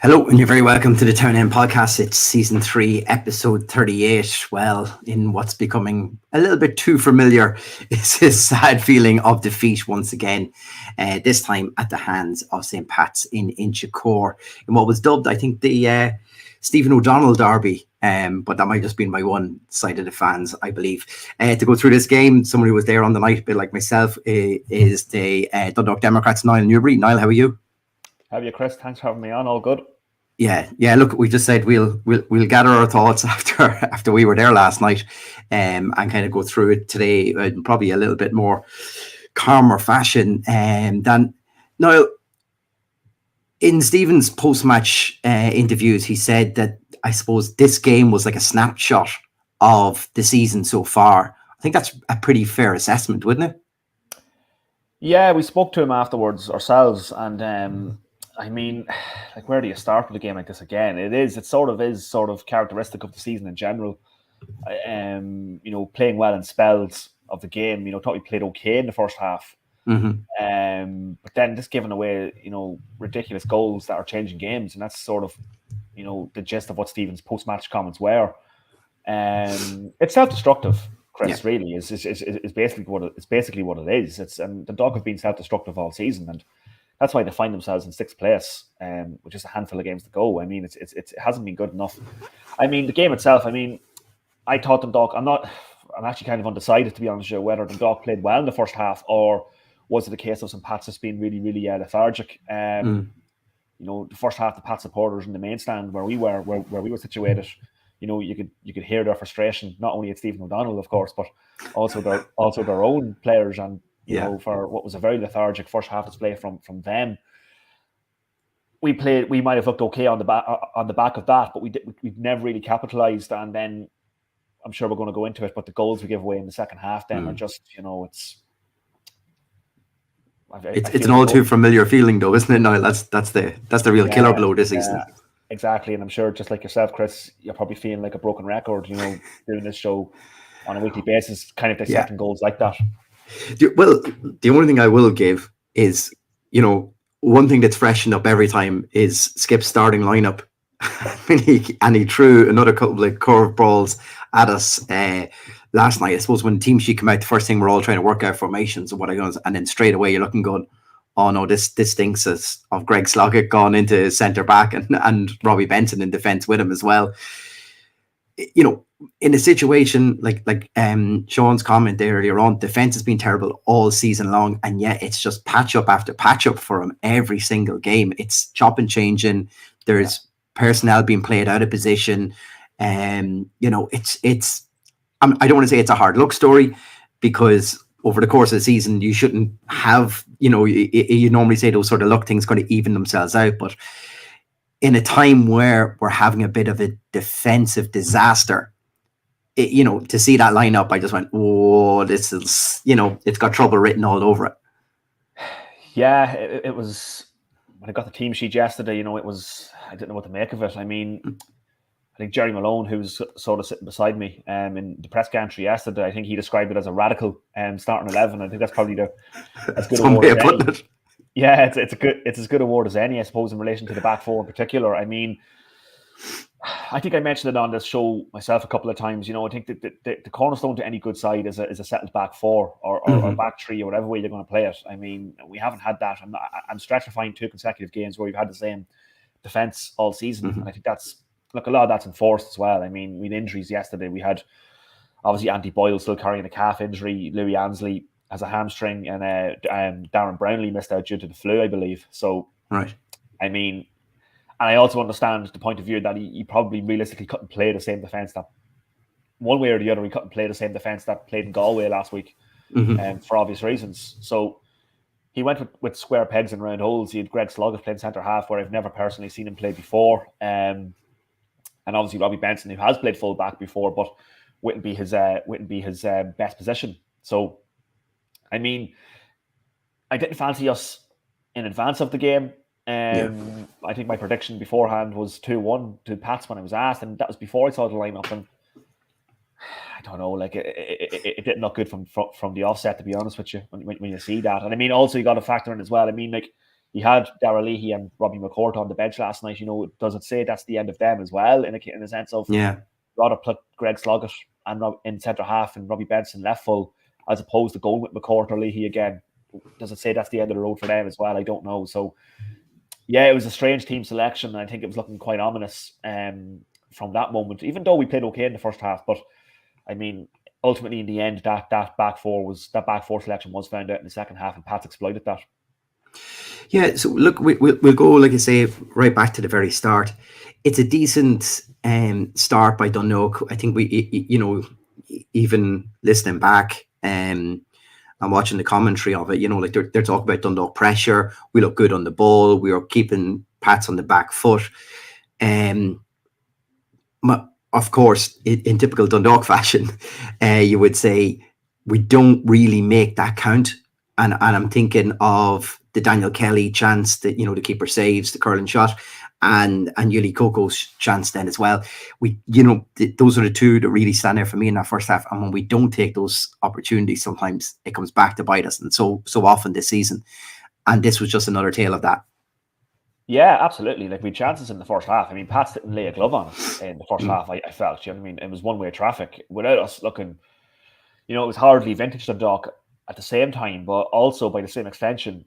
Hello, and you're very welcome to the Town End podcast. It's season 3, episode 38. Well, in what's becoming a little bit too familiar is this sad feeling of defeat once again, this time at the hands of St. Pat's in Inchicore, in what was dubbed, I think, the Stephen O'Donnell derby. But that might just be my one side of the fans, I believe. To go through this game, someone who was there on the night, a bit like myself, is the Dundalk Democrats, Niall Newbury. Niall, how are you? How are you, Chris? Thanks for having me on. All good. Yeah. Look, we just said we'll gather our thoughts after we were there last night, and kind of go through it today in probably a little bit more calmer fashion. Than Niall, in Stephen's post-match interviews, he said that I suppose this game was like a snapshot of the season so far. I think that's a pretty fair assessment, wouldn't it? Yeah, we spoke to him afterwards ourselves, and I mean, like, where do you start with a game like this again? It sort of characteristic of the season in general. Playing well in spells of the game. Thought we played okay in the first half. Mm-hmm. But then just giving away, ridiculous goals that are changing games, and that's sort of, the gist of what Stephen's post-match comments were. It's self-destructive, Chris. Yeah. Really, is basically what it is. And the Dog have been self-destructive all season, and that's why they find themselves in 6th place, with just a handful of games to go. I mean, it hasn't been good enough. I mean, the game itself. I mean, I thought Dundalk. I'm actually kind of undecided, to be honest with you, whether Dundalk played well in the first half, or was it a case of some Pats just being really, really lethargic. The first half, the Pat supporters in the main stand where we were situated, you could hear their frustration, not only at Stephen O'Donnell, of course, but also their own players, and for what was a very lethargic first half display from them. We might have looked okay on the back of that, but we've never really capitalized. And then I'm sure we're going to go into it, but the goals we give away in the second half then are just, it's an all too familiar feeling, though, isn't it? No, that's the real killer blow this season. Exactly, and I'm sure, just like yourself, Chris, you're probably feeling like a broken record, doing this show on a weekly basis, kind of dissecting goals like that. Well, the only thing I will give is, one thing that's freshened up every time is Skip's starting lineup. and he threw another couple of curveballs at us last night. I suppose when the team sheet came out, the first thing we're all trying to work out formations and what I goes, and then straight away you're looking going, oh no, this stinks of Greg Sloggett gone into centre back and Robbie Benson in defence with him as well. In a situation like Sean's comment there earlier on, defence has been terrible all season long, and yet it's just patch up after patch up for him every single game. It's chop and changing. There's personnel being played out of position. It's I don't want to say it's a hard luck story, because over the course of the season you shouldn't have, you normally say those sort of luck things going to even themselves out, but in a time where we're having a bit of a defensive disaster, to see that lineup, I just went, oh, this is, it's got trouble written all over it. Yeah, it was, when I got the team sheet yesterday, I didn't know what to make of it. I mean, I think Jerry Malone, who's sort of sitting beside me in the press gantry yesterday, I think he described it as a radical starting 11. I think that's probably as good a word as any. Yeah, it's as good a word as any, I suppose, in relation to the back four in particular. I mean, I think I mentioned it on this show myself a couple of times. I think that the cornerstone to any good side is a settled back four or back three, or whatever way you're going to play it. I mean, we haven't had that. I'm stretched to find 2 consecutive games where we've had the same defence all season. And I think a lot of that's enforced as well. I mean, we had injuries yesterday. We had, obviously, Andy Boyle still carrying a calf injury. Louis Ansley has a hamstring, and Darren Brownlee missed out due to the flu, I believe. So, right. I mean, and I also understand the point of view that he probably realistically couldn't play the same defence that, one way or the other, he couldn't play the same defence that played in Galway last week, for obvious reasons. So he went with square pegs and round holes. He had Greg Sloggett playing centre half, where I've never personally seen him play before. And obviously Robbie Benson, who has played full back before, but wouldn't be his best position. So, I mean, I didn't fancy us in advance of the game. I think my prediction beforehand was 2-1 to Pats when I was asked, and that was before I saw the lineup. And I don't know, like it didn't look good from the offset, to be honest with you, when you see that. And I mean, also you got to factor in as well. I mean, like, he had Darragh Leahy and Robbie McCourt on the bench last night. Does it say that's the end of them as well, in a sense of rather put Greg Sloggett and in centre half and Robbie Benson left full, as opposed to going with McCourt or Leahy again? Does it say that's the end of the road for them as well? I don't know. So yeah, it was a strange team selection, and I think it was looking quite ominous from that moment, even though we played okay in the first half. But I mean, ultimately in the end, that back four selection was found out in the second half, and Pats exploited that. Yeah, so look, we'll go, like I say, right back to the very start. It's a decent start by Dundalk. I think we, even listening back and watching the commentary of it, like they're talking about Dundalk pressure. We look good on the ball. We are keeping Pats on the back foot. Of course, in typical Dundalk fashion, you would say we don't really make that count. And I'm thinking of the Daniel Kelly chance that, the keeper saves, the curling shot, and Yuli Coco's chance then as well. Those are the two that really stand out for me in that first half. And when we don't take those opportunities, sometimes it comes back to bite us. And so often this season. And this was just another tale of that. Yeah, absolutely. Like, we had chances in the first half. I mean, Pats didn't lay a glove on us in the first half, I felt. You know what I mean? It was one-way traffic without us looking, it was hardly vintage Dundalk at the same time, but also by the same extension,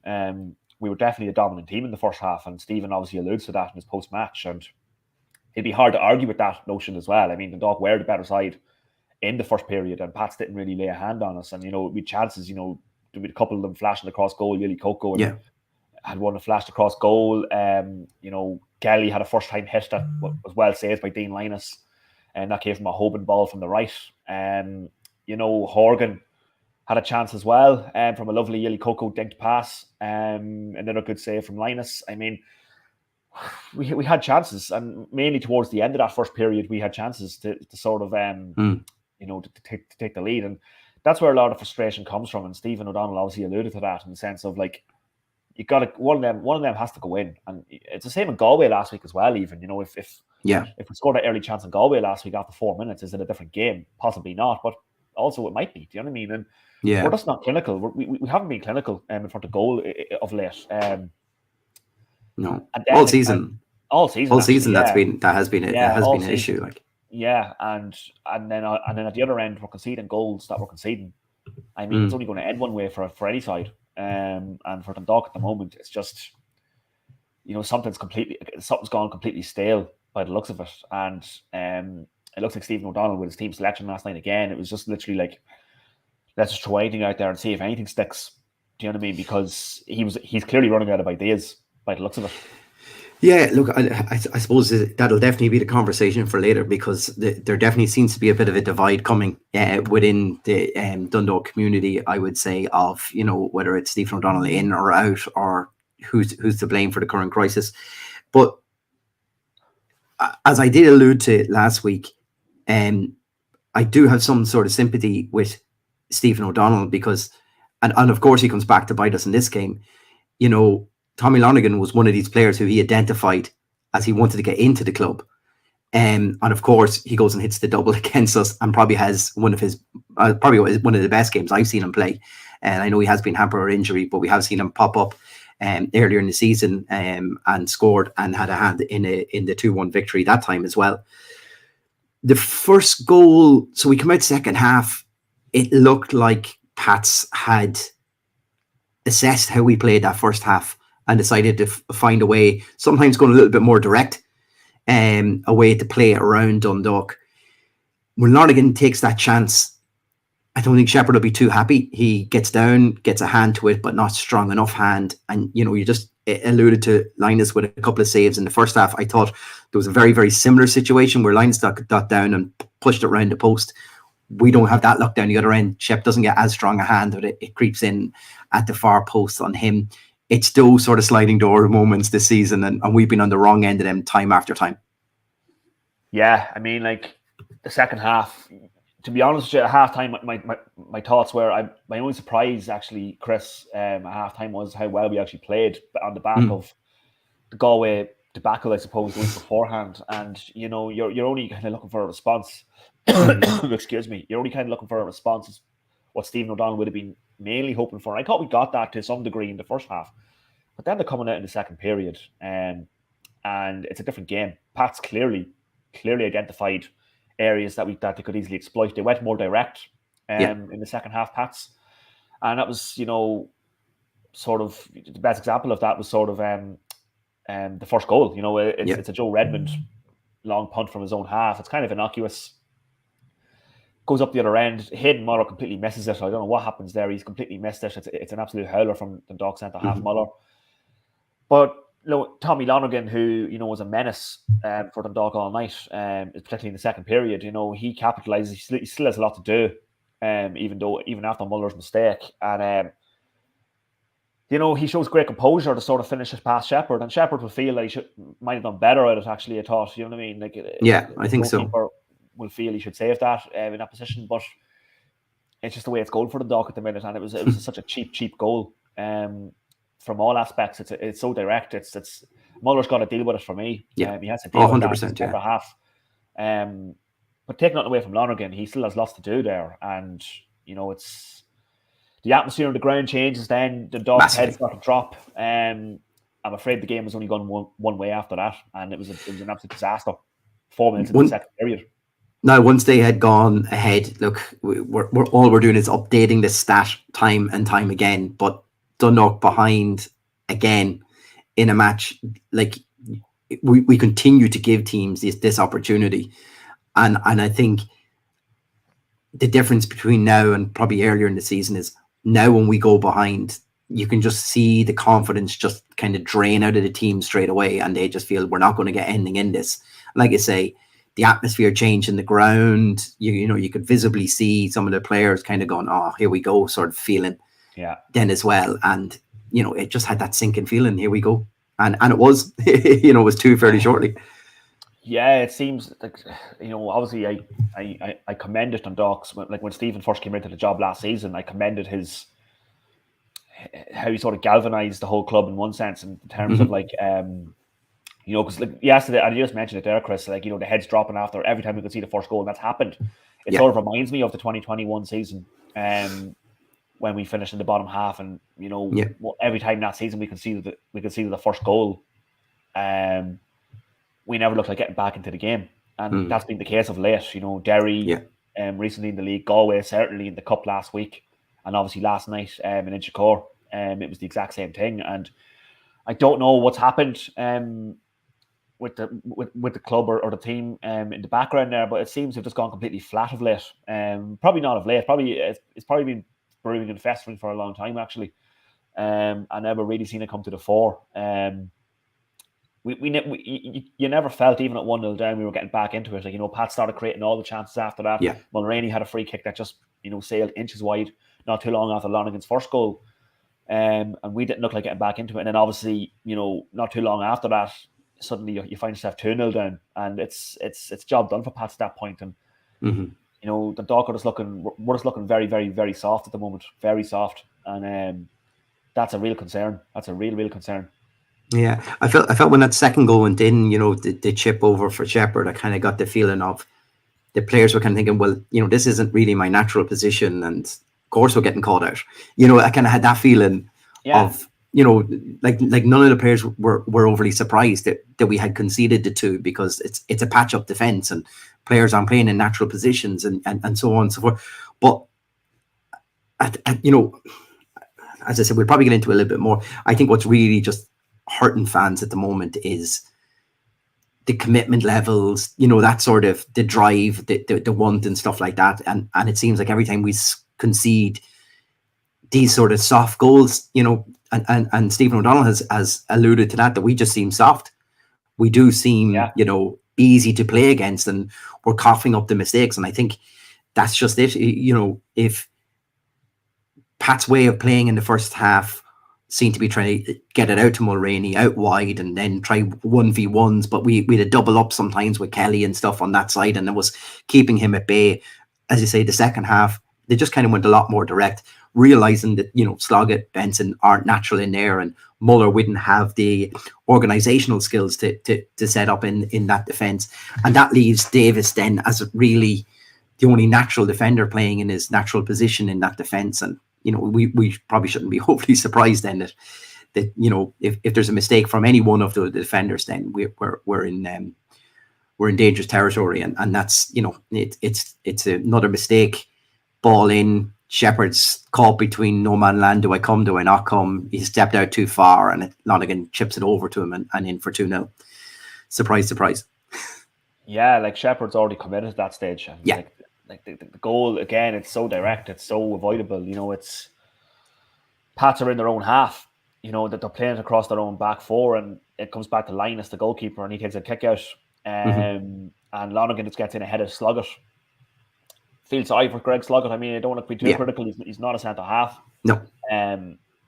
we were definitely a dominant team in the first half, and Stephen obviously alludes to that in his post-match, and it'd be hard to argue with that notion as well. I mean, Dundalk were the better side in the first period, and Pats didn't really lay a hand on us, and, we had chances, with a couple of them flashing across goal, Yuli Coco had one that flashed across goal. Gelly had a first-time hit that was well saved by Dean Linus, and that came from a Hoban ball from the right. Horgan had a chance as well from a lovely Yili Coco dinked pass, and then a good save from Linus. I mean, we had chances, and mainly towards the end of that first period, we had chances to sort of, to take the lead, and that's where a lot of frustration comes from. And Stephen O'Donnell obviously alluded to that in the sense of, like, you got to one of them has to go in, and it's the same in Galway last week as well. Even if we scored an early chance in Galway last week after 4 minutes, is it a different game? Possibly not, but also it might be. Do you know what I mean? And we're just not clinical. We haven't been clinical in front of goal of late. No, all season. That has been an issue. Like, and then at the other end, we're conceding goals that we're conceding. I mean, it's only going to end one way for any side. And for Dundalk at the moment, it's just, something's gone completely stale by the looks of it. And it looks like Stephen O'Donnell with his team selection last night again. It was just literally like, let's just throw anything out there and see if anything sticks. Do you know what I mean? Because he's clearly running out of ideas by the looks of it. Yeah, look, I suppose that'll definitely be the conversation for later, because there definitely seems to be a bit of a divide coming within the Dundalk community, I would say, of, whether it's Stephen O'Donnell in or out, or who's to blame for the current crisis. But as I did allude to last week, I do have some sort of sympathy with Stephen O'Donnell, because, and of course he comes back to bite us in this game. Tommy Lonergan was one of these players who he identified as he wanted to get into the club. And of course, he goes and hits the double against us, and probably has one of the best games I've seen him play. And I know he has been hampered by injury, but we have seen him pop up earlier in the season and scored and had a hand in the 2-1 victory that time as well. The first goal, so we come out second half, it looked like Pats had assessed how we played that first half and decided to find a way, sometimes going a little bit more direct, a way to play around Dundalk. When Lonergan takes that chance, I don't think Shepherd will be too happy. He gets down, gets a hand to it, but not strong enough hand. And, you just alluded to Linus with a couple of saves in the first half. I thought there was a very, very similar situation where Linus got down and pushed it around the post. We don't have that luck down the other end. Shep doesn't get as strong a hand, but it creeps in at the far post on him. It's those sort of sliding door moments this season, and we've been on the wrong end of them time after time. Yeah, I mean, like, the second half, to be honest with you, at halftime, my thoughts were, my only surprise, actually, Chris, at halftime was how well we actually played on the back of the Galway debacle, I suppose, the week beforehand. And, you're only kind of looking for a response. Excuse me. You're only kind of looking for a response, is what Stephen O'Donnell would have been mainly hoping for. I thought we got that to some degree in the first half. But then they're coming out in the second period, and it's a different game. Pats clearly identified areas that they could easily exploit. They went more direct in the second half, Pats, and that was, sort of the best example of that was sort of the first goal. It's a Joe Redmond long punt from his own half. It's kind of innocuous. Goes up the other end. Hayden Muller completely misses it. I don't know what happens there. He's completely missed it. It's an absolute howler from the Dundalk centre half, Muller. But Tommy Lonergan, who was a menace for Dundalk all night, particularly in the second period, he capitalises. He still has a lot to do, even after Muller's mistake, and he shows great composure to sort of finish it past Shepherd, and Shepherd will feel that he might have done better at it. Actually, I thought, you know what I mean? I think so. Will feel he should save that in that position, but it's just the way it's going for the Dundalk at the minute, and it was such a cheap goal. From all aspects, it's so direct. It's Muller's got to deal with it for me. Yeah, he has to deal with 100%. that half. But taking nothing away from Lonergan, he still has lots to do there, and it's the atmosphere on the ground changes. Then the Dundalk's head start to drop. I'm afraid the game was only gone one way after that, and it was an absolute disaster. 4 minutes in the second period. Now, once they had gone ahead, look, we're doing is updating this stat time and time again, but Dundalk behind again in a match, like we continue to give teams this opportunity, and I think the difference between now and probably earlier in the season is now when we go behind, you can just see the confidence just kind of drain out of the team straight away, and they just feel we're not going to get anything in this. Like I say, the atmosphere change in the ground, you could visibly see some of the players kind of going, oh, here we go, sort of feeling. Yeah. Then as well, and it just had that sinking feeling. Here we go, and it was, it was two fairly shortly. Yeah, it seems like obviously I commended Dundalk's when Stephen first came into the job last season. I commended how he sort of galvanized the whole club in one sense in terms of because yesterday, and you just mentioned it there, Chris, the heads dropping after every time we could see the first goal, and that's happened. It sort of reminds me of the 2021 season. When we finished in the bottom half, and every time that season we could see the first goal, we never looked like getting back into the game, and that's been the case of late. Derry, recently in the league, Galway certainly in the cup last week, and obviously last night in Inchicore, it was the exact same thing. And I don't know what's happened with the club or the team in the background there, but it seems to have just gone completely flat of late. Probably not of late. It's probably been brewing and festering for a long time, actually. I never really seen it come to the fore. You never felt, even at 1-0 down, we were getting back into it. Pat started creating all the chances after that. Yeah. Mulroney had a free kick that just sailed inches wide not too long after Lonergan's first goal, and we didn't look like getting back into it. And then obviously, not too long after that, suddenly you find yourself 2-0 down, and it's job done for Pat at that point. And the Dundalk we're just looking very, very, very soft at the moment, very soft, and that's a real concern. That's a real concern. Yeah, I felt when that second goal went in, the chip over for Shepherd, I kind of got the feeling of the players were kind of thinking, well, this isn't really my natural position, and of course we're getting caught out. I kind of had that feeling of, like none of the players were overly surprised that we had conceded the two, because it's a patch up defense and players aren't playing in natural positions and so on and so forth. But as I said, we'll probably get into it a little bit more. I think what's really just hurting fans at the moment is the commitment levels, that sort of the drive, the want and stuff like that. And it seems like every time we concede these sort of soft goals, and Stephen O'Donnell has alluded to that we just seem soft. We do seem, easy to play against, and we're coughing up the mistakes. And I think that's just it. If Pat's way of playing in the first half seemed to be trying to get it out to Mulroney out wide and then try 1v1s, but we had a double up sometimes with Kelly and stuff on that side, and it was keeping him at bay. As you say, the second half, they just kind of went a lot more direct, realizing that, Sloggett, Benson aren't natural in there, and Muller wouldn't have the organizational skills to set up in that defense. And that leaves Davis then as really the only natural defender playing in his natural position in that defense. And we probably shouldn't be hopefully surprised then that, you know, if there's a mistake from any one of the defenders, then we're in dangerous territory, and that's, you know, it's another mistake. Ball in, Shepherd's caught between no man land. Do I come? Do I not come? He stepped out too far, and Lonergan chips it over to him and in for 2-0. Surprise, surprise. Yeah, like Shepherd's already committed at that stage. And yeah. Like the goal, again, it's so direct, it's so avoidable. You know, it's Pats are in their own half, you know, that they're playing it across their own back four, and it comes back to Linus, the goalkeeper, and he takes a kick out. And Lonergan just gets in ahead of Sloggett. Feels sorry for Greg Sloggett. I mean, I don't want to be too critical. He's not a centre half. No.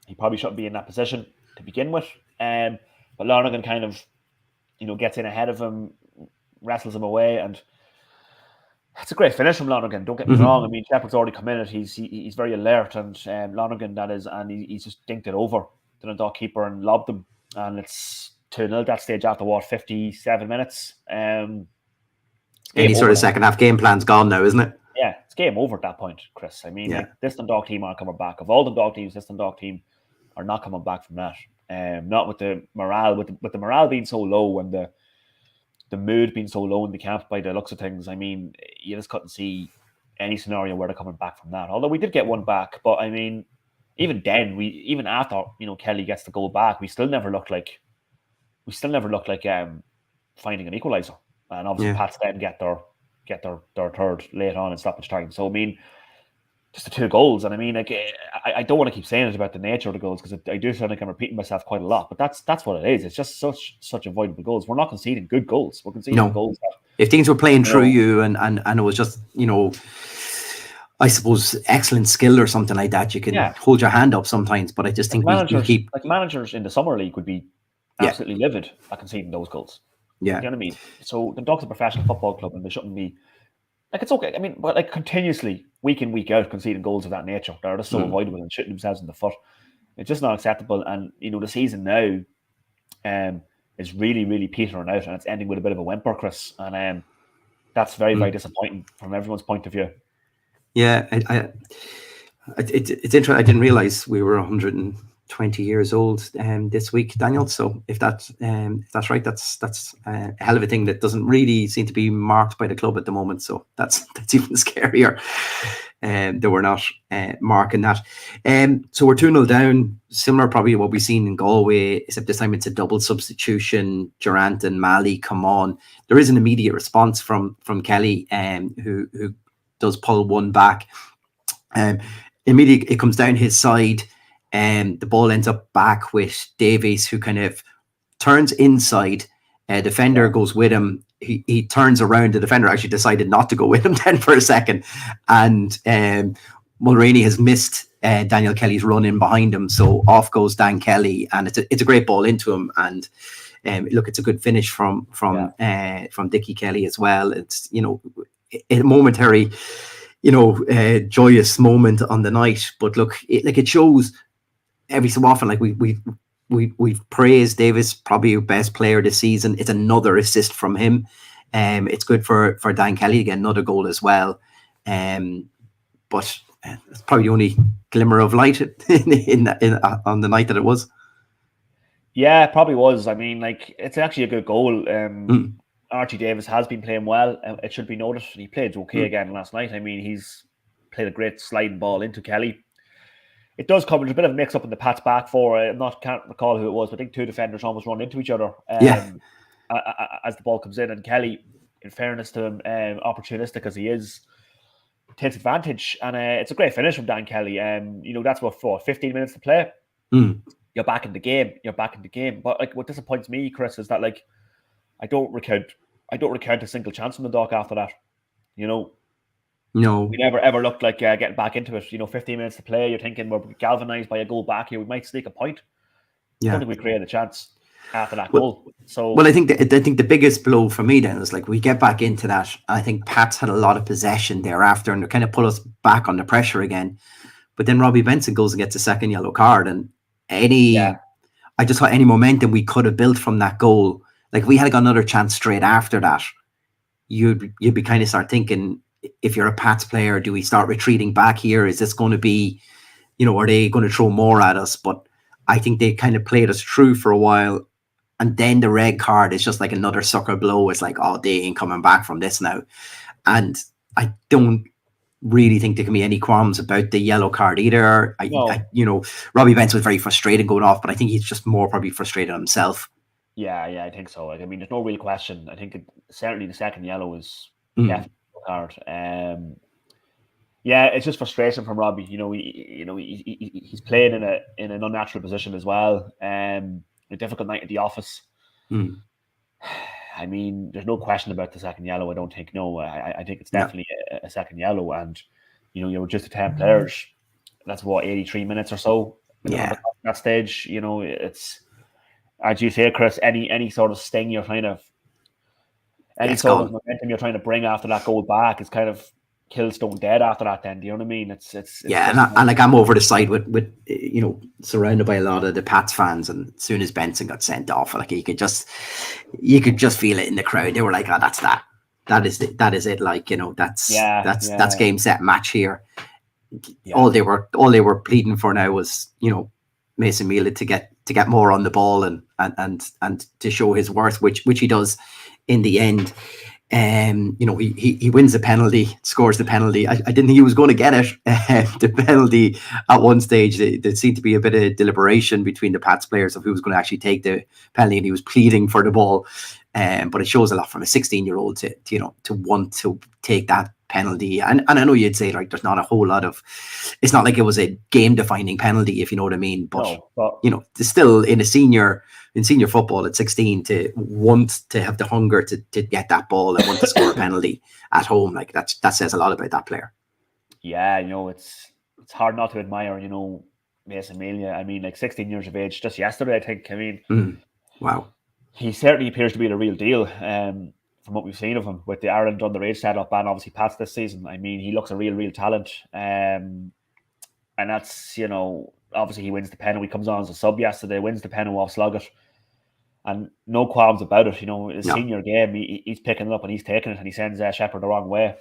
He probably shouldn't be in that position to begin with. But Lonergan kind of, you know, gets in ahead of him, wrestles him away, and it's a great finish from Lonergan. Don't get me wrong. I mean, Shepherd's already committed. He's very alert, and Lonergan, that is, and he's just dinked it over to the Dundalk keeper and lobbed him, and it's 2-0 at that stage after 57 minutes. Any sort of second half game plan's gone now, isn't it? Yeah, it's game over at that point, Chris. I mean, like, this Dundalk team aren't coming back. Of all the Dundalk teams, this Dundalk team are not coming back from that. Not with the morale, with the morale being so low and the mood being so low in the camp by the looks of things. I mean, you just couldn't see any scenario where they're coming back from that. Although we did get one back, but I mean, even then, even after, you know, Kelly gets the goal back, we still never looked like finding an equaliser. And obviously, Pats then get their third late on in stoppage time. So I mean, just the 2 goals, and I mean, like, I don't want to keep saying it about the nature of the goals, because I do sound like I'm repeating myself quite a lot, but that's what it is. It's just such avoidable goals. We're not conceding good goals. We're conceding goals that, if things were playing through you and it was just, you know, I suppose excellent skill or something like that, you can hold your hand up sometimes. But I just think managers in the Summer League would be absolutely livid at conceding those goals. Yeah, you know what I mean. So the Dundalk's a professional football club, and they shouldn't be. Like, it's okay. I mean, but like continuously, week in, week out, conceding goals of that nature, they're just so avoidable and shooting themselves in the foot. It's just not acceptable. And, you know, the season now is really, really petering out, and it's ending with a bit of a whimper, Chris. And that's very, very disappointing from everyone's point of view. Yeah, it's interesting. I didn't realise we were 120 years old this week, Daniel. So if that's right, that's a hell of a thing that doesn't really seem to be marked by the club at the moment. So that's even scarier. That we're not marking that. So we're 2-0 down, similar probably to what we've seen in Galway, except this time it's a double substitution. Durant and Malley come on. There is an immediate response from Kelly, who does pull one back. Immediately it comes down his side. The ball ends up back with Davies, who kind of turns inside. Defender goes with him. He turns around. The defender actually decided not to go with him then for a second. And Mulroney has missed Daniel Kelly's run in behind him. So off goes Dan Kelly. And it's a great ball into him. And look, it's a good finish from Dickie Kelly as well. It's, you know, a momentary, you know, joyous moment on the night. But look, it shows every so often, like we've praised Davis, probably your best player this season. It's another assist from him. It's good for Dan Kelly to get another goal as well. But it's probably the only glimmer of light in on the night that it was. Yeah, it probably was. I mean, like, it's actually a good goal. Archie Davis has been playing well. It should be noted. He played okay again last night. I mean, he's played a great sliding ball into Kelly. It does come with a bit of a mix-up in the Pats back four. Can't recall who it was, but I think 2 defenders almost run into each other as the ball comes in. And Kelly, in fairness to him, opportunistic as he is, takes advantage. And it's a great finish from Dan Kelly. You know, that's what 15 minutes to play. You're back in the game. But like, what disappoints me, Chris, is that, like, I don't recount a single chance from the Dundalk after that. You know, no, we never ever looked like getting back into it. You know, 15 minutes to play, you're thinking we're galvanized by a goal back here, we might sneak a point. I don't think we created a chance after that goal. So, well, I think the biggest blow for me then is, like, we get back into that. I think Pats had a lot of possession thereafter, and they kind of put us back under pressure again. But then Robbie Benson goes and gets a second yellow card, and I just thought any momentum we could have built from that goal, like, if we had got another chance straight after that, you'd be kind of start thinking, if you're a Pats player, do we start retreating back here? Is this going to be, you know, are they going to throw more at us? But I think they kind of played us through for a while. And then the red card is just like another sucker blow. It's like, oh, they ain't coming back from this now. And I don't really think there can be any qualms about the yellow card either. Robbie Benson was very frustrated going off, but I think he's just more probably frustrated himself. Yeah, I think so. Like, I mean, there's no real question. I think certainly the second yellow is definitely a card. Yeah, it's just frustration from Robbie. He's playing in an unnatural position as well. A difficult night at the office. I mean, there's no question about the second yellow. I don't think. No, I think it's definitely a second yellow. And you're just 10 players. That's what 83 minutes or so. Yeah, at that stage, it's, as you say, Chris. Any sort of sting you're trying to, sort of momentum you're trying to bring after that goal back is kind of kill stone dead after that. Then, do you know what I mean? It's and like I'm over the side with surrounded by a lot of the Pats fans, and as soon as Benson got sent off, like you could just feel it in the crowd. They were like, "Oh, that's that. That is it. Like, that's game, set, match here." Yeah. All they were pleading for now was Mason Mila to get more on the ball and to show his worth, which he does in the end. He wins the penalty, scores the penalty. I didn't think he was going to get it. The penalty at one stage, there seemed to be a bit of deliberation between the Pats players of who was going to actually take the penalty, and he was pleading for the ball. But it shows a lot from a 16-year-old to want to take that penalty. And I know you'd say, like, there's not a whole lot of, it's not like it was a game-defining penalty, if you know what I mean. But it's still in senior football at 16 to want to have the hunger to get that ball and want to score a penalty at home, like that says a lot about that player. Yeah, it's hard not to admire, Mason Mila. I mean, like 16 years of age, just yesterday, I think. I mean, wow. He certainly appears to be the real deal. From what we've seen of him with the Ireland underage setup and obviously Pats this season. I mean, he looks a real talent. And that's, obviously he wins the penalty. He comes on as a sub yesterday, wins the penalty off Sloggett. And no qualms about it. His senior game, he's picking it up and he's taking it, and he sends Shepherd the wrong way.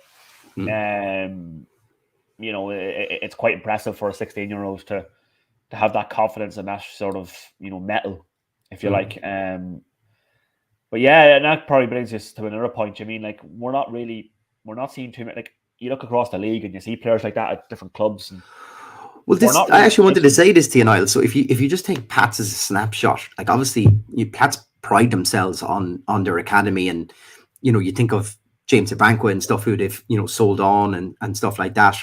It's quite impressive for a 16-year-old to have that confidence and that sort of, mettle, if you like. But yeah, and that probably brings us to another point. I mean, like, we're not seeing too many. Like, you look across the league and you see players like that at different clubs. And I actually wanted to say this to you, Niall. So if you just take Pats as a snapshot, like, obviously Pats pride themselves on their academy, and you think of James Abankwa and stuff who they've sold on and stuff like that.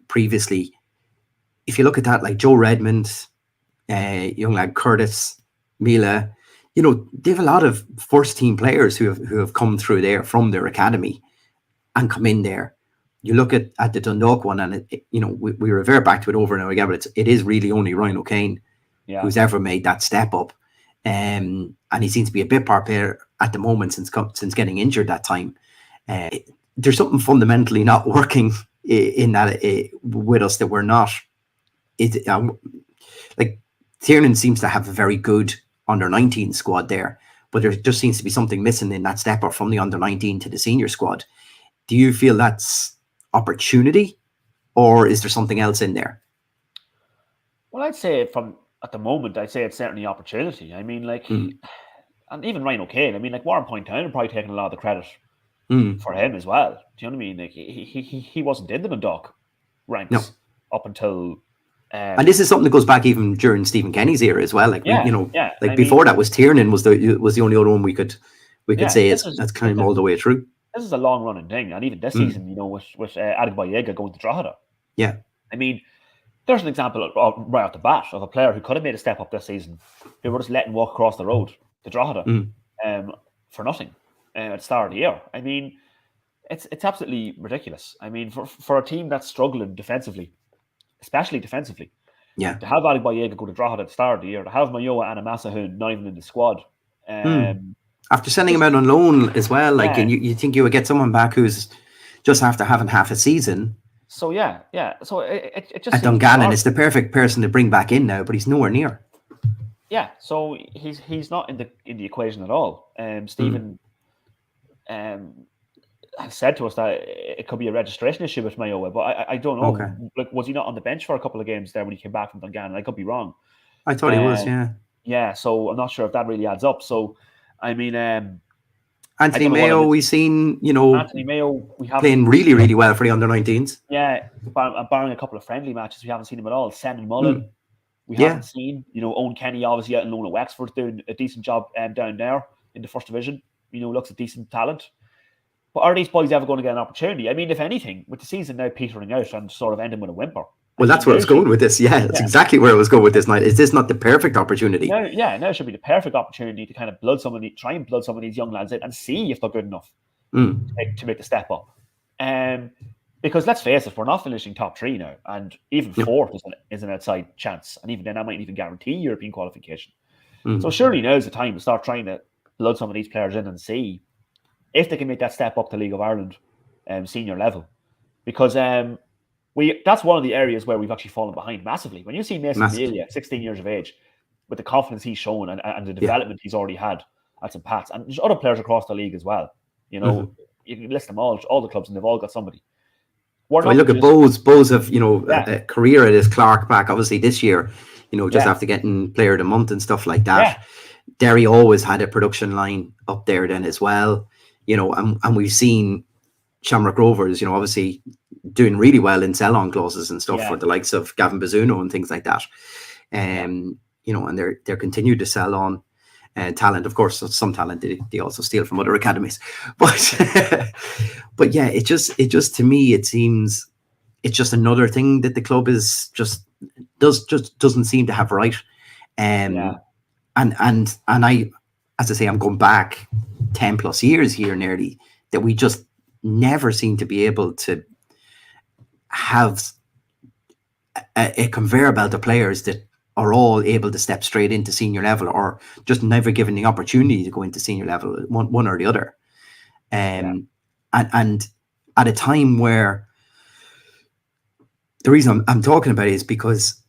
Previously, if you look at that, like Joe Redmond, young lad Curtis, Mila. They have a lot of first team players who have come through there from their academy and come in there. You look at the Dundalk one, and we revert back to it over and over again, but it is really only Ryan O'Kane who's ever made that step up, and he seems to be a bit part player at the moment since getting injured that time. There's something fundamentally not working in that with us that we're not. Like Tiernan seems to have a very good under-19 squad there, but there just seems to be something missing in that step up from the under-19 to the senior squad. Do you feel that's opportunity, or is there something else in there? Well, I'd say at the moment, I'd say it's certainly opportunity. I mean, like, and even Ryan O'Kane, I mean, like, Warren Point Town probably taking a lot of the credit for him as well. Do you know what I mean? Like, he wasn't in the Dundalk ranks up until. And this is something that goes back even during Stephen Kenny's era as well. Like, before that was Tiernan was the only other one we could say that's kind of all the way through. This is a long running thing, and even this season, with Adegboyega going to Drogheda. Yeah, I mean, there's an example right off the bat of a player who could have made a step up this season, who were just letting walk across the road to Drogheda, for nothing at the start of the year. I mean, it's absolutely ridiculous. I mean, for a team that's struggling defensively. Especially defensively. Yeah. To have Adegboyega go to Drogheda at the start of the year, to have Mayowa and Amasahun not even in the squad. After sending him out on loan as well, like, and you think you would get someone back who's just after having half a season. So, yeah. So, it just... And Dungannon is the perfect person to bring back in now, but he's nowhere near. Yeah, so he's not in the equation at all. Stephen has said to us that it could be a registration issue with Mayowa, but I don't know. Okay. Like, was he not on the bench for a couple of games there when he came back from Dungannon? I could be wrong. I thought he was, yeah. Yeah, so I'm not sure if that really adds up. So, I mean, Anthony Mayo, we've seen, Anthony Mayo, we haven't playing really, really well for the under-19s. Yeah, barring a couple of friendly matches, we haven't seen him at all. Sen and Mullen, we haven't seen. Owen Kenny, obviously out in loan at Wexford, doing a decent job down there in the first division. Looks a decent talent. But are these boys ever going to get an opportunity? I mean, if anything, with the season now petering out and sort of ending with a whimper. Well, that's where I was going with this. Yeah, that's exactly where I was going with this night. Is this not the perfect opportunity? Now should be the perfect opportunity to kind of try and blood some of these young lads in and see if they're good enough to make the step up. Because let's face it, we're not finishing top 3 now, and even fourth is an outside chance, and even then, that might even guarantee European qualification. So surely now's the time to start trying to blood some of these players in and see if they can make that step up to League of Ireland senior level, because that's one of the areas where we've actually fallen behind massively. When you see Mason Daly at 16 years of age, with the confidence he's shown and the development he's already had at St. Pat's, and there's other players across the league as well. You can list them all the clubs, and they've all got somebody. Look at Bowes have, a career at his Clark back, obviously this year, just after getting player of the month and stuff like that. Yeah. Derry always had a production line up there then as well, and we've seen Shamrock Rovers, obviously doing really well in sell-on clauses and stuff for the likes of Gavin Bazzuno and things like that. And they're continued to sell on talent. Of course, some talent they also steal from other academies, but yeah, it just to me it seems it's just another thing that the club is doesn't seem to have right. And I, as I say, I'm going back 10 plus years here nearly, that we just never seem to be able to have a conveyor belt of players that are all able to step straight into senior level, or just never given the opportunity to go into senior level, one or the other. And at a time where the reason I'm talking about it is because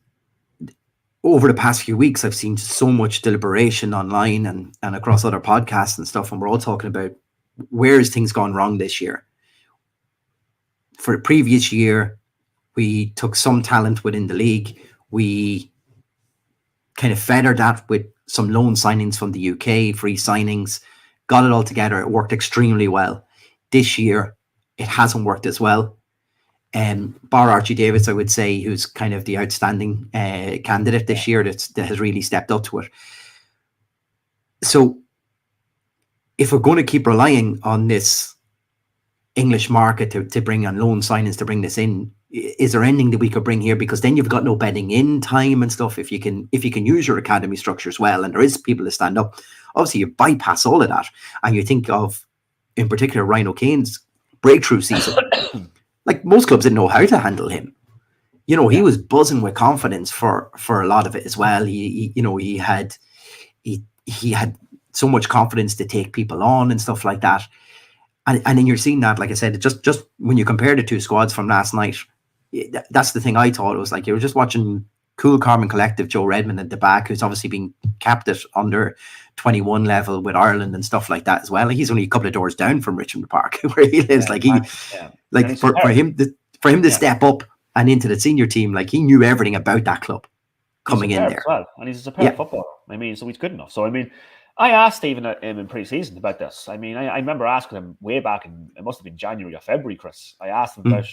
over the past few weeks, I've seen so much deliberation online and across other podcasts and stuff, and we're all talking about where has things gone wrong this year. For the previous year, we took some talent within the league. We kind of feathered that with some loan signings from the UK, free signings, got it all together. It worked extremely well. This year, it hasn't worked as well. Bar Archie Davis, I would say, who's kind of the outstanding candidate this year that has really stepped up to it. So if we're going to keep relying on this English market to bring on loan signings to bring this in, is there anything that we could bring here? Because then you've got no bedding in time and stuff. If you can use your academy structures well, and there is people to stand up, obviously you bypass all of that, and you think of, in particular, Ryan O'Kane's breakthrough season. Like, most clubs didn't know how to handle him. He was buzzing with confidence for a lot of it as well. He had so much confidence to take people on and stuff like that. And then you're seeing that, like I said, just when you compare the two squads from last night, that's the thing I thought. It was like you were just watching cool, calm and collective Joe Redmond at the back, who's obviously been capped at under 21 level with Ireland and stuff like that as well. He's only a couple of doors down from Richmond Park where he lives. For him to step up and into the senior team, like, he knew everything about that club coming in there. Well, and he's a superb footballer. I mean, so he's good enough. So I mean, I asked Stephen in pre-season about this. I mean, I remember asking him way back it must have been January or February, Chris. I asked him about,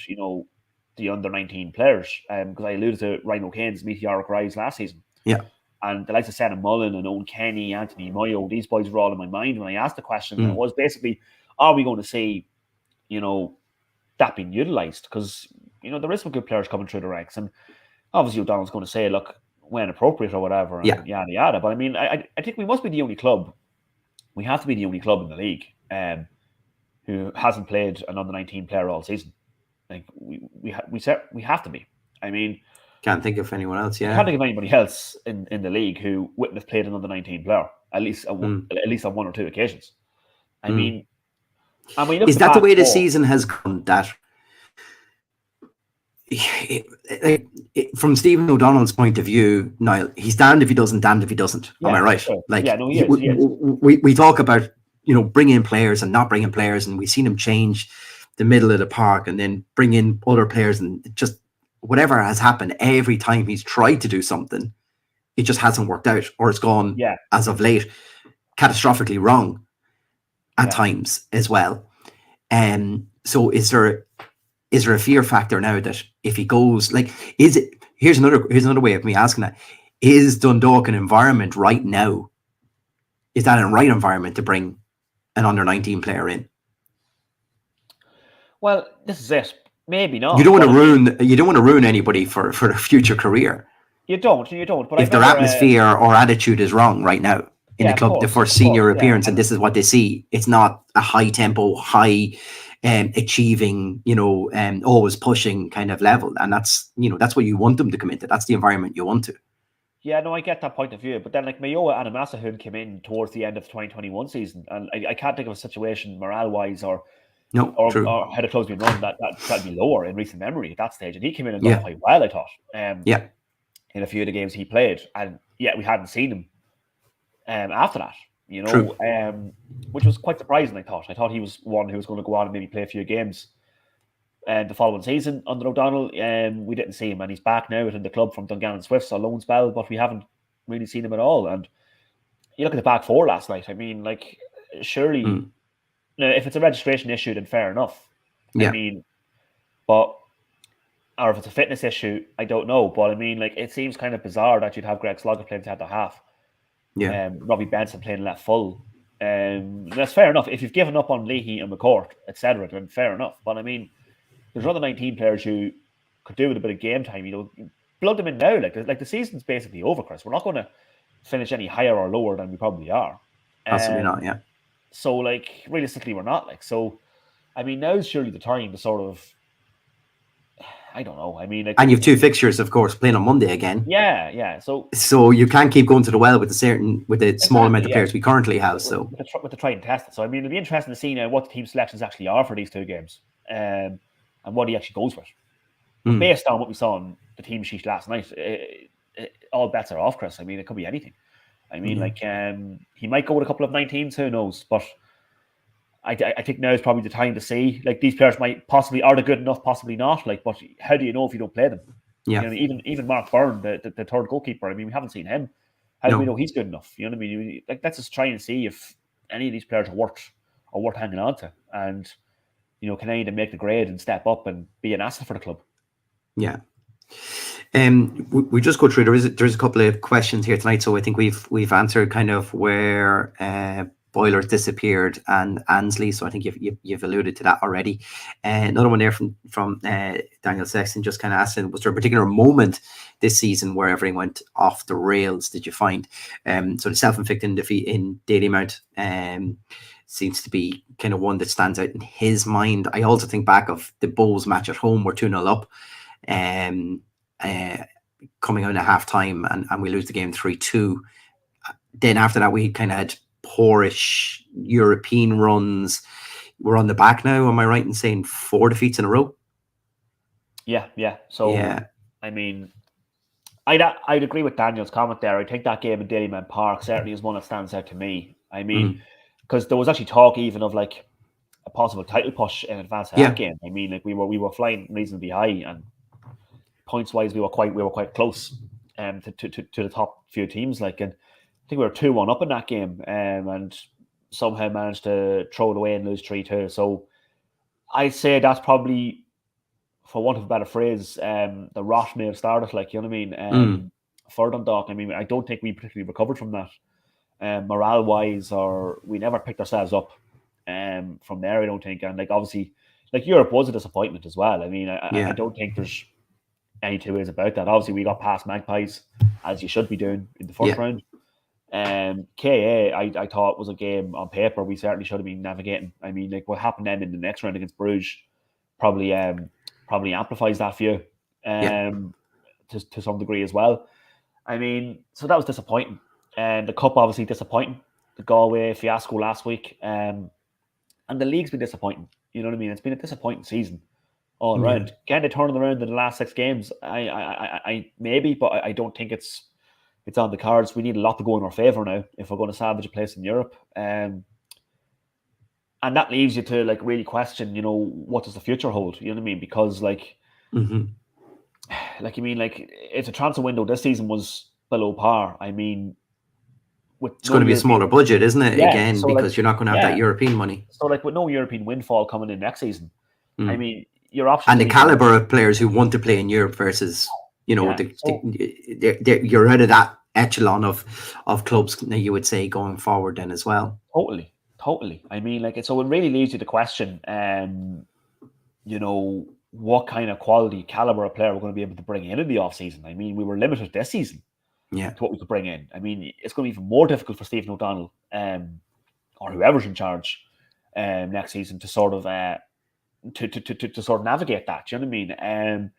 the under-19 players, because I alluded to Ryan O'Kane's meteoric rise last season. Yeah. And the likes of Sen Mullen and Owen Kenny, Anthony Mayo, these boys were all in my mind when I asked the question. And it was basically, are we going to see, that being utilised? Because, there is some good players coming through the ranks. And obviously O'Donnell's going to say, look, when appropriate or whatever, and yada, yada. But I mean, I think we must be the only club. We have to be the only club in the league who hasn't played an under-19 player all season. Like, we have to be. I mean, can't think of anyone else. Yeah, can't think of anybody else in the league who wouldn't have played an under-19 player at least on one or two occasions. I mean, and when you look is that the way the season has gone? That from Stephen O'Donnell's point of view, Niall, he's damned if he doesn't, damned if he doesn't. Am I right? Sure. Like, he is. We talk about bringing in players and not bringing players, and we've seen him change the middle of the park and then bring in other players, and just whatever has happened every time he's tried to do something, it just hasn't worked out, or it's gone Yeah. as of late catastrophically wrong at Yeah. times as well. So is there a fear factor now that if he goes, like, is it? Here's another way of me asking that: is Dundalk an environment right now? Is that a right environment to bring an under-19 player in? Well, this is it. Maybe not. You don't want to ruin anybody for their future career. You don't. But if their atmosphere or attitude is wrong right now in the club, the first senior appearance, and this is what they see. It's not a high tempo, high achieving, always pushing kind of level, and that's what you want them to come into. That's the environment you want to. Yeah, no, I get that point of view, but then like Mayo and Amasahun came in towards the end of the 2021 season, and I can't think of a situation morale-wise or how the club's been run that'd be lower in recent memory at that stage. And he came in and done quite well, I thought. In a few of the games he played, and we hadn't seen him after that, which was quite surprising. I thought he was one who was going to go on and maybe play a few games the following season under O'Donnell. We didn't see him, and he's back now within the club from Dungannon Swifts on loan spell, but we haven't really seen him at all. And you look at the back four last night. I mean, like, surely, if it's a registration issue, then fair enough. I mean, or if it's a fitness issue, I don't know. But I mean, like, it seems kind of bizarre that you'd have Greg Slogger playing centre half. Robbie Benson playing left full. That's fair enough. If you've given up on Leahy and McCourt, etc., then fair enough. But I mean, there's other 19 players who could do with a bit of game time. Plug them in now. Like the season's basically over, Chris. We're not going to finish any higher or lower than we probably are. Possibly not, yeah. So, like, realistically, we're not. Like, so, I mean, now's surely the time to sort of, I don't know. I mean, like, and you've two fixtures, of course, playing on Monday again. Yeah. So you can't keep going to the well with the small amount of players we currently have. So with the try and test it. So I mean, it'll be interesting to see now what the team selections actually are for these two games, and what he actually goes with. Based on what we saw on the team sheet last night, all bets are off, Chris. I mean, it could be anything. I mean, like, he might go with a couple of 19s, who knows? But I think now is probably the time to see. Like, these players might possibly, are they good enough, possibly not. Like, but how do you know if you don't play them? Yeah. Even Mark Byrne, the third goalkeeper. I mean, we haven't seen him. How do we know he's good enough? You know what I mean? Like, let's just try and see if any of these players are worth hanging on to, and can any of them make the grade and step up and be an asset for the club? Yeah. We just go through. There's a couple of questions here tonight, so I think we've answered kind of where Boyler disappeared and Ansley. So I think you've alluded to that already. Another one there from Daniel Sexton just kind of asking, was there a particular moment this season where everything went off the rails? Did you find? So the self-inflicted defeat in Dalymount seems to be kind of one that stands out in his mind. I also think back of the Bulls match at home, we're 2-0 up. Coming out at half time and we lose the game 3-2. Then after that we kind of had poorish European runs. We're on the back now, am I right in saying 4 defeats in a row? Yeah. So I mean, I'd agree with Daniel's comment there. I think that game in Richmond Park certainly is one that stands out to me. I mean, because there was actually talk even of like a possible title push in advance of that game. I mean, like we were flying reasonably high, and points wise we were quite close to the top few teams. Like, and I think we were 2-1 up in that game, and somehow managed to throw it away and lose 3-2. So I'd say that's probably, for want of a better phrase, the rot may have started. Like, you know what I mean? For Dundalk, I mean, I don't think we particularly recovered from that, morale wise, or we never picked ourselves up from there. I don't think, and like obviously, like Europe was a disappointment as well. I mean, I don't think there's any two ways about that. Obviously, we got past Magpies, as you should be doing in the first round. KA, I thought was a game on paper we certainly should have been navigating. I mean, like what happened then in the next round against Bruges probably amplifies that for you to some degree as well. I mean, so that was disappointing. And the cup obviously disappointing. The Galway fiasco last week. And the league's been disappointing. You know what I mean? It's been a disappointing season all around. Can they turn it around in the last 6 games? I maybe, but I don't think it's on the cards. We need a lot to go in our favour now if we're going to salvage a place in Europe. And that leaves you to like really question, what does the future hold? You know what I mean? Because like, like I mean, like if the transfer window this season was below par. I mean, with it's going to be a smaller budget, isn't it? Yeah, Again, so because you're not going to have that yeah, European money. so with no European windfall coming in next season, I mean, your options And are the even caliber of players who want to play in Europe versus, yeah. So you're out of that echelon of clubs, you would say, going forward then as well. totally. I mean, like, so it really leaves you to question, what kind of quality caliber of player we're going to be able to bring in the off season. I mean, we were limited this season Yeah. to what we could bring in. I mean, it's going to be even more difficult for Stephen O'Donnell, or whoever's in charge, next season to sort of to sort of navigate that. Do you know what I mean? And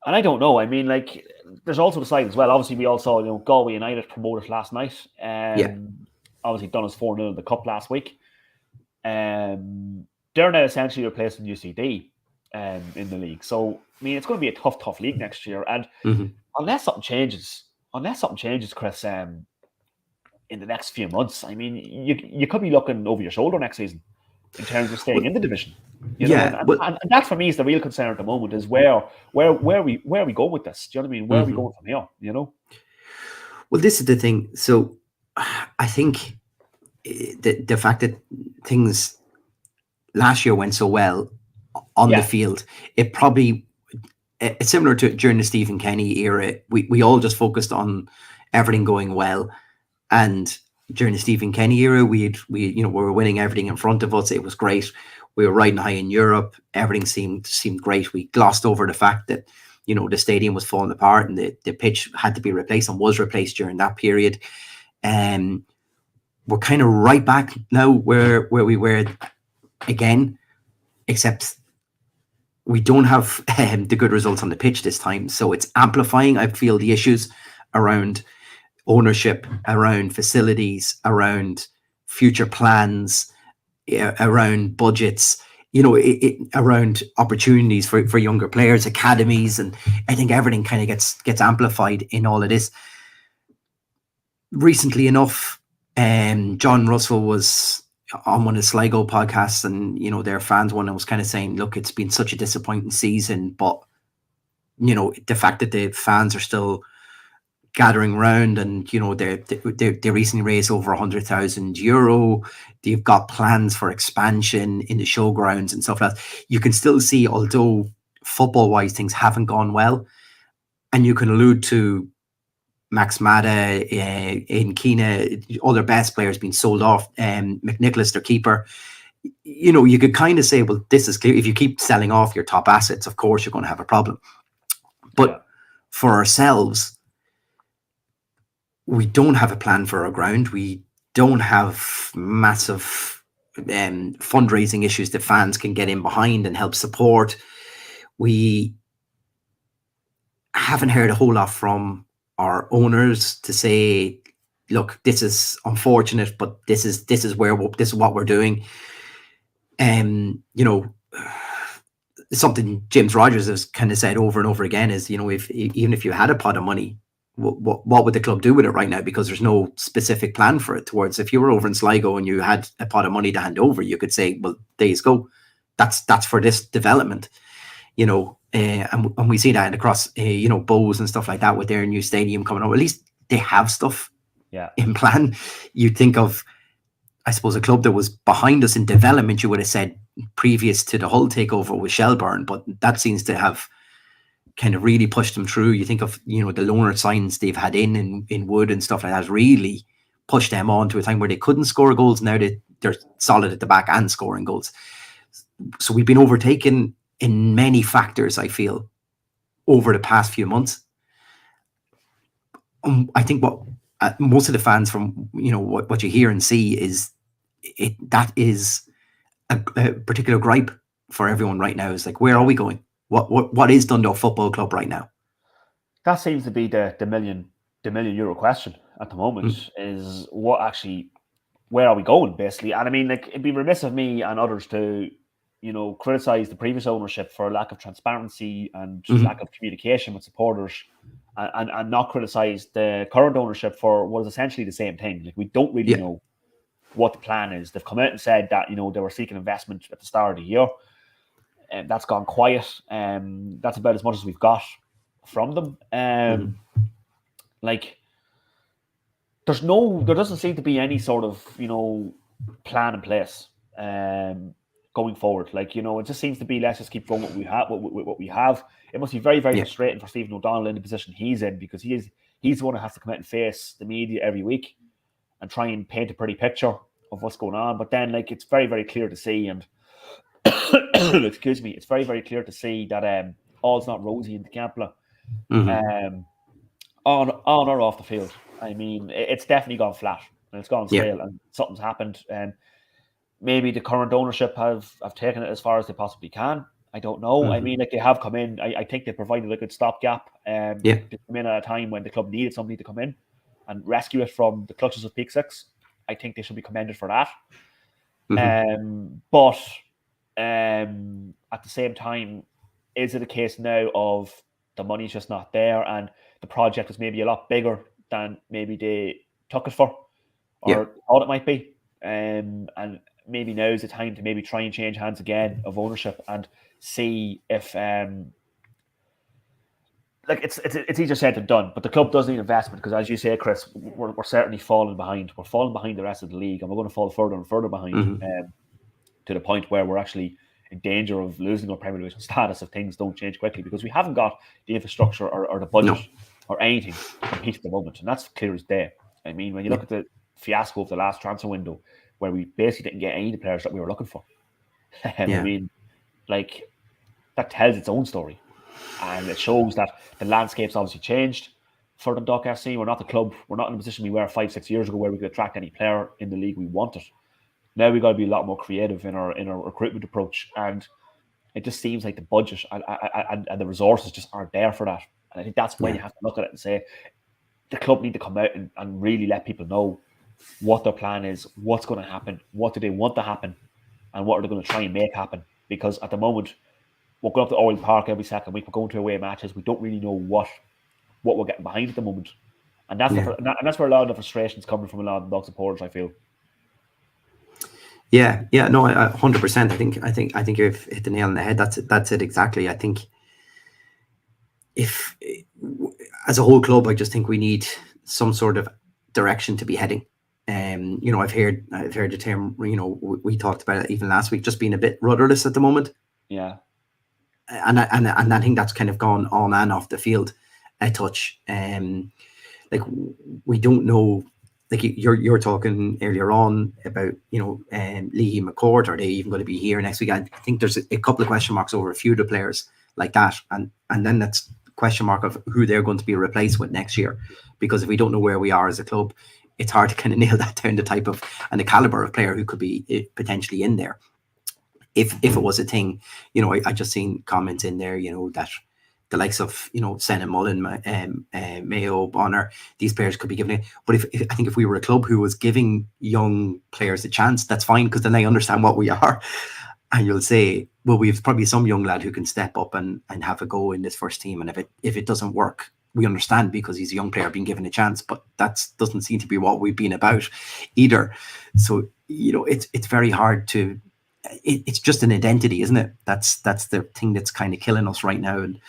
I don't know. I mean, like, there's also the side as well. Obviously, we all saw, Galway United promoted last night. Obviously, done us 4-0 in the cup last week. They're now essentially replacing UCD in the league. So, I mean, it's going to be a tough league next year. And unless something changes, Chris, in the next few months, I mean, you could be looking over your shoulder next season in terms of staying in the division. And that for me is the real concern at the moment, is where we go with this. Do you know what I mean? Where are we going from here? Well, this is the thing. So I think the fact that things last year went so well on the field, it probably, it's similar to during the Stephen Kenny era. We all just focused on everything going well, and during the Stephen Kenny era, we were winning everything in front of us. It was great. We were riding high in Europe. Everything seemed great. We glossed over the fact that the stadium was falling apart and the pitch had to be replaced and was replaced during that period. We're kind of right back now where we were again, except we don't have the good results on the pitch this time. So it's amplifying, I feel, the issues around ownership, around facilities, around future plans, around budgets, around opportunities for younger players, academies, and I think everything kind of gets amplified in all of this. Recently enough, John Russell was on one of the Sligo podcasts, and their fans one, and was kind of saying, look, it's been such a disappointing season, but the fact that the fans are still gathering round, and they recently raised over €100,000. They've got plans for expansion in the showgrounds and stuff like that. You can still see, although football wise things haven't gone well, and you can allude to Max Mada, Aidan Keena, other best players being sold off, McNicholas, their keeper. You could kind of say, well, this is clear. If you keep selling off your top assets, of course you're going to have a problem. But for ourselves, we don't have a plan for our ground. We don't have massive fundraising issues that fans can get in behind and help support. We haven't heard a whole lot from our owners to say, look, this is unfortunate, but this is what we're doing. Something James Rogers has kind of said over and over again is, even if you had a pot of money, what would the club do with it right now? Because there's no specific plan for it. Towards, if you were over in Sligo and you had a pot of money to hand over, you could say, well, there you go. That's for this development, and we see that across, Bowes and stuff like that with their new stadium coming up. At least they have stuff in plan. You think of, I suppose, a club that was behind us in development, you would have said previous to the Hull takeover with Shelbourne, but that seems to have kind of really pushed them through. You think of, the loaner signs they've had in Wood and stuff like that, really pushed them on to a time where they couldn't score goals. Now they're solid at the back and scoring goals. So we've been overtaken in many factors, I feel, over the past few months. I think what most of the fans, from what you hear and see, is that is a particular gripe for everyone right now. Is like, where are we going? What is Dundalk Football Club right now? That seems to be the million euro question at the moment. Is what actually, where are we going, basically? And I mean, like, it'd be remiss of me and others to criticize the previous ownership for lack of transparency and lack of communication with supporters, and not criticize the current ownership for what is essentially the same thing. Like, we don't really know what the plan is. They've come out and said that they were seeking investment at the start of the year, and that's gone quiet. That's about as much as we've got from them. Like, there doesn't seem to be any sort of, plan in place going forward. Like, it just seems to be, let's just keep going what we have. What we have. It must be very, very frustrating for Stephen O'Donnell in the position he's in, because he's the one who has to come out and face the media every week and try and paint a pretty picture of what's going on. But then, like, it's very, very clear to see, and excuse me, it's very, very clear to see that all's not rosy in the Campbell. On or off the field. I mean, it's definitely gone flat and it's gone stale, and something's happened. Maybe the current ownership have taken it as far as they possibly can. I don't know. I mean, like, they have come in. I think they provided a good stopgap. To come in at a time when the club needed somebody to come in and rescue it from the clutches of Peak Six. I think they should be commended for that. But at the same time, is it a case now of the money's just not there, and the project is maybe a lot bigger than maybe they took it for, or thought it might be, and maybe now is the time to maybe try and change hands again of ownership and see if like it's easier said than done. But the club does need investment, because, as you say, Chris, we're certainly falling behind. We're falling behind the rest of the league, and we're going to fall further and further behind to the point where we're actually in danger of losing our Premier Division status if things don't change quickly, because we haven't got the infrastructure or the budget or anything to compete at the moment, and that's clear as day. I mean, when you look at the fiasco of the last transfer window, where we basically didn't get any of the players that we were looking for, I mean, like, that tells its own story, and it shows that the landscape's obviously changed for Dundalk FC. We're not the club. We're not in the position we were 5-6 years ago, where we could attract any player in the league we wanted. Now we've got to be a lot more creative in our recruitment approach, and it just seems like the budget and the resources just aren't there for that. And I think that's when you have to look at it and say, the club need to come out and really let people know what their plan is, what's going to happen, what do they want to happen, and what are they going to try and make happen. Because at the moment, we're going up to Richmond Park every second week, we're going to away matches, we don't really know what we're getting behind at the moment. And that's that's where a lot of the frustration's coming from a lot of Dundalk supporters, I feel. No, 100%. I think you've hit the nail on the head. That's it exactly. I think if, as a whole club, I just think we need some sort of direction to be heading. I've heard the term. We talked about it even last week, just being a bit rudderless at the moment. Yeah, and I think that's kind of gone on and off the field a touch. Like, we don't know. Like, you're talking earlier on about, Leahy McCourt, are they even going to be here next week? I think there's a couple of question marks over a few of the players like that, and then that's question mark of who they're going to be replaced with next year, because if we don't know where we are as a club, it's hard to kind of nail that down, the type of and the caliber of player who could be potentially in there. If it was a thing, I just seen comments in there, that the likes of, Senna Mullen, Mayo, Bonner, these players could be given it. But I think if we were a club who was giving young players a chance, that's fine, because then they understand what we are. And you'll say, well, we've probably some young lad who can step up and have a go in this first team. And if it doesn't work, we understand, because he's a young player being given a chance. But that doesn't seem to be what we've been about either. So, it's very hard to... It's just an identity, isn't it? That's the thing that's kind of killing us right now. And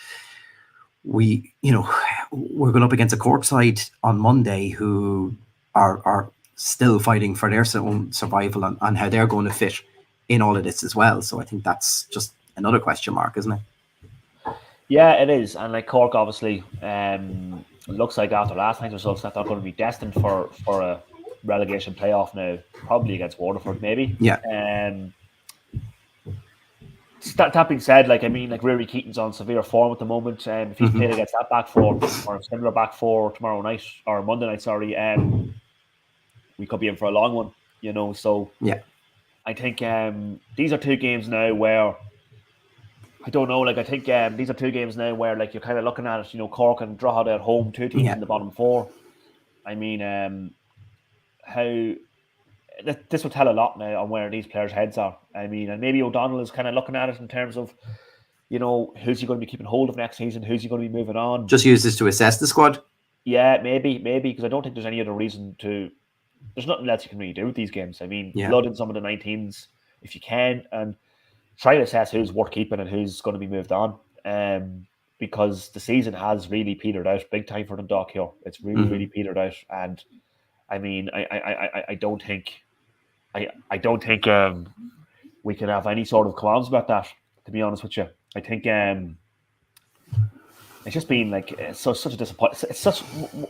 we're going up against a Cork side on Monday who are still fighting for their own survival and how they're going to fit in all of this as well. So I think that's just another question mark, isn't it? Yeah, it is. And like Cork, obviously, looks like after last night's results that they're going to be destined for a relegation playoff now, probably against Waterford, maybe. Yeah. That being said, Rory Keaton's on severe form at the moment. If he's played against that back four or a similar back four tomorrow night or Monday night, we could be in for a long one. So yeah, I think these are two games now where I don't know. I think these are two games now where you're kind of looking at it. Cork and Drogheda at home, two teams in the bottom four. I mean, how. This will tell a lot now on where these players' heads are. I mean, and maybe O'Donnell is kind of looking at it in terms of, who's he going to be keeping hold of next season? Who's he going to be moving on? Just use this to assess the squad? Yeah, maybe, because I don't think there's any other reason to... There's nothing else you can really do with these games. I mean, blood in some of the 19s if you can, and try to assess who's worth keeping and who's going to be moved on. Because the season has really petered out big time for Dundalk here. It's really, really petered out. And I mean, I don't think we can have any sort of qualms about that. To be honest with you, I think it's just been like such a disappointment.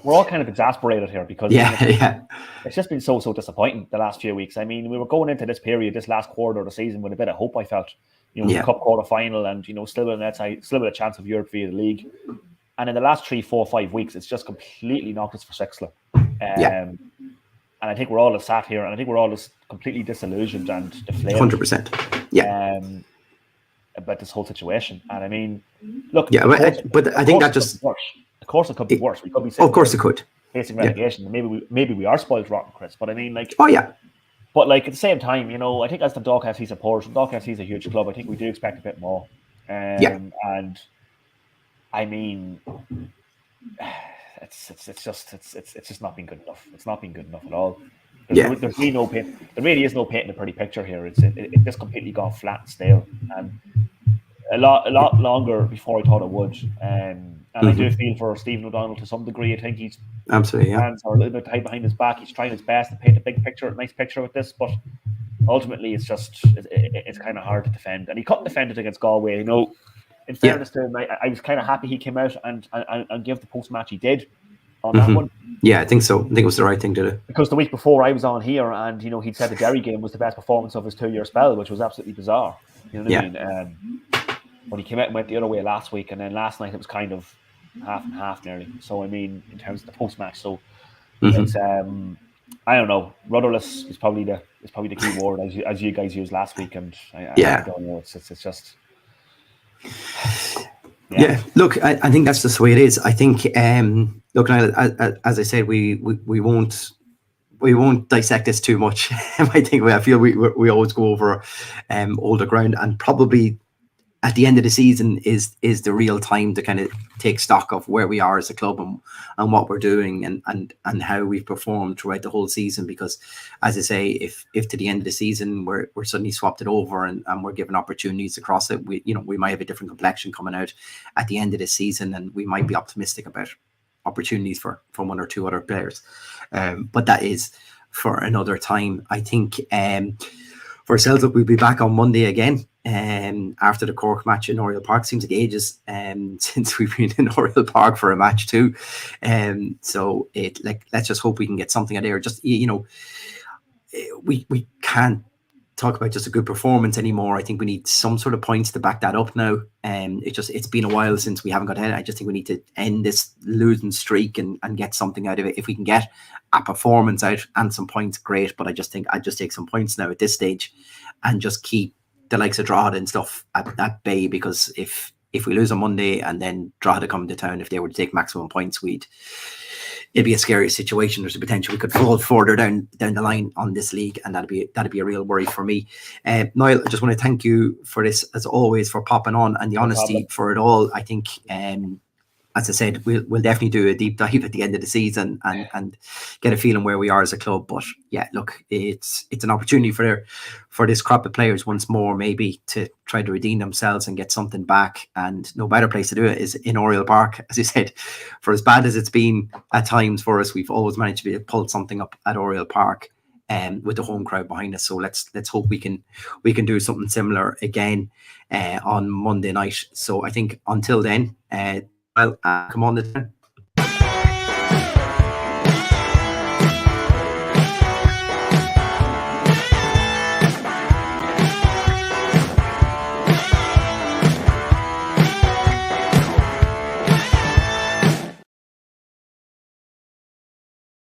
We're all kind of exasperated here because it's just been so disappointing the last few weeks. I mean, we were going into this period, this last quarter of the season, with a bit of hope. I felt, the cup quarter final, and still with a chance of Europe via the league. And in the last 3, 4, 5 weeks, it's just completely knocked us for six. And I think we're all just sat here, and I think we're all just completely disillusioned and deflated. 100%. Yeah. About this whole situation. And I mean, look. Yeah, but I think that just. Of course, it could be worse. We could be saying, of course, it could. Facing relegation. And maybe we are spoiled rotten, Chris. But I mean, like. Oh, yeah. But like at the same time, I think as the Dundalk FC supporters, Dundalk FC is a huge club. I think we do expect a bit more. And I mean, it's just not been good enough. It's not been good enough at all. There's really no paint. There really is no painting a pretty picture here. It's just completely gone flat and stale, and a lot longer before I thought it would. And I do feel for Stephen O'Donnell to some degree. I think he's absolutely hands are a little bit tight behind his back. He's trying his best to paint a big picture, a nice picture with this, but ultimately it's kind of hard to defend. And he couldn't defend it against Galway. In fairness to him, I was kind of happy he came out and gave the post match he did on that one. Yeah, I think so. I think it was the right thing to do. Because the week before I was on here, and he'd said the Derry game was the best performance of his 2-year spell, which was absolutely bizarre. You know what I mean? But he came out and went the other way last week, and then last night it was kind of half and half nearly. So I mean, in terms of the post match, so it's I don't know. Rudderless is probably the key word as you guys used last week, and I don't know. It's just. Yeah. Look, I think that's just the way it is. I think, look, Niall, as I said, we won't dissect this too much. I feel we always go over older ground, and probably at the end of the season is the real time to kind of take stock of where we are as a club and what we're doing and how we've performed throughout the whole season. Because, as I say, if to the end of the season we're suddenly swapped it over and we're given opportunities across it, we might have a different complexion coming out at the end of the season, and we might be optimistic about opportunities for one or two other players. But that is for another time. I think for ourselves, we'll be back on Monday again. After the Cork match in Oriel Park. Seems like ages since we've been in Oriel Park for a match too. So let's just hope we can get something out there. Just we can't talk about just a good performance anymore. I think we need some sort of points to back that up now. It's been a while since we haven't got ahead. I just think we need to end this losing streak and get something out of it. If we can get a performance out and some points, great. But I just think I'd just take some points now at this stage and just keep the likes of Drogheda and stuff at bay, because if we lose on Monday and then Drogheda come to town, if they were to take maximum points, it'd be a scary situation. There's a potential we could fall further down the line on this league, and that'd be a real worry for me. Niall, I just want to thank you for this as always, for popping on and the honesty for it all. I think as I said, we'll definitely do a deep dive at the end of the season and get a feeling where we are as a club. But yeah, look, it's an opportunity for this crop of players once more, maybe to try to redeem themselves and get something back. And no better place to do it is in Oriel Park. As you said, for as bad as it's been at times for us, we've always managed to pull something up at Oriel Park, with the home crowd behind us. So let's hope we can do something similar again on Monday night. So I think until then, come on the town.